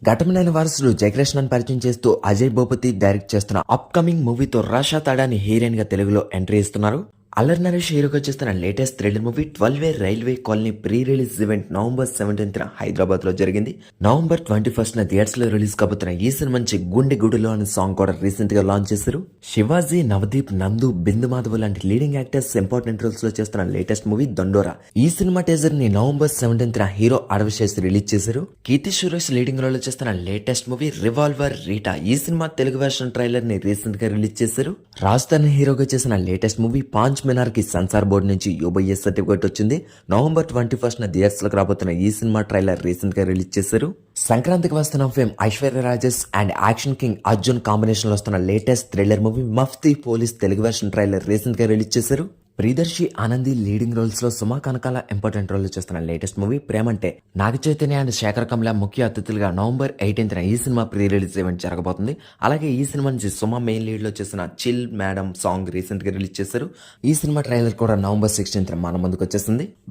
ఘటమైన వారసుడు జయకృష్ణన్ పరిచయం చేస్తూ అజయ్ భూపతి డైరెక్ట్ చేస్తున్న అప్ కమింగ్ మూవీతో రషా తాడాని హీరోయిన్ గా తెలుగులో ఎంట్రీ ఇస్తున్నారు. అల్లరి నరేష్ హీరోగా చేస్తున్న latest thriller movie 12 railway colony pre release event November 17న హైదరాబాద్ లో జరిగింది. నవంబర్ 21న థియేటర్స్ లో రిలీజ్ కాబోతున్న ఈ సినిమా నుంచి గుండె గుడిలో అనే సాంగ్ కూడా రీసెంట్ గా లాంచ్ చేశారు. శివాజీ, నవదీప్, నందు, బిందు మాధవ్ లాంటి లీడింగ్ యాక్టర్స్ ఇంపార్టెంట్ రోల్స్ లో చేస్తున్న లేటెస్ట్ మూవీ దండోరా. ఈ సినిమా టేజర్ ని నవంబర్ 17న హీరో అడవిశేష్ రిలీజ్ చేశారు. కీర్తి సురేష్ లీడింగ్ రోల్ లో చేస్తున్న లేటెస్ట్ మూవీ రివాల్వర్ రీటా. ఈ సినిమా తెలుగు వెర్షన్ ట్రైలర్ ని రీసెంట్ గా రిలీజ్ చేశారు. రాజధాని హీరోగా చేసిన లేటెస్ట్ మూవీ పాంచ్ మినార్ కి సెన్సార్ బోర్డు నుంచి యూబీఏ సర్టిఫికేట్ వచ్చింది. నవంబర్ 21న థియేటర్స్ లోకి రాబోతున్న ఈ సినిమా ట్రైలర్ రీసెంట్ గా రిలీజ్ చేశారు. సంక్రాంతికి వస్తున్న fame Aishwarya Rajesh and action king Arjun combination లో వస్తున్న latest thriller movie Mufti police Telugu version trailer recent గా రిలీజ్ చేశారు. ప్రియదర్శి ఆనంది లీడింగ్ రోల్స్ లో సుమా కనకాల ఇంపార్టెంట్ రోల్ చేస్తున్న latest movie Premante. Naga Chaitanya and Sekhar Kammula ముఖ్య అతిథులుగా నవంబర్ 18న ఈ సినిమా ప్రీ రిలీజ్ ఈవెంట్ జరగబోతుంది. అలాగే ఈ సినిమా నుంచి సుమా మెయిన్ లీడ్ లో చేసిన చిల్ మేడం సాంగ్ రీసెంట్ గా రిలీజ్ చేశారు. ఈ సినిమా ట్రైలర్ కూడా నవంబర్ 16న మన ముందుకు వచ్చేసింది.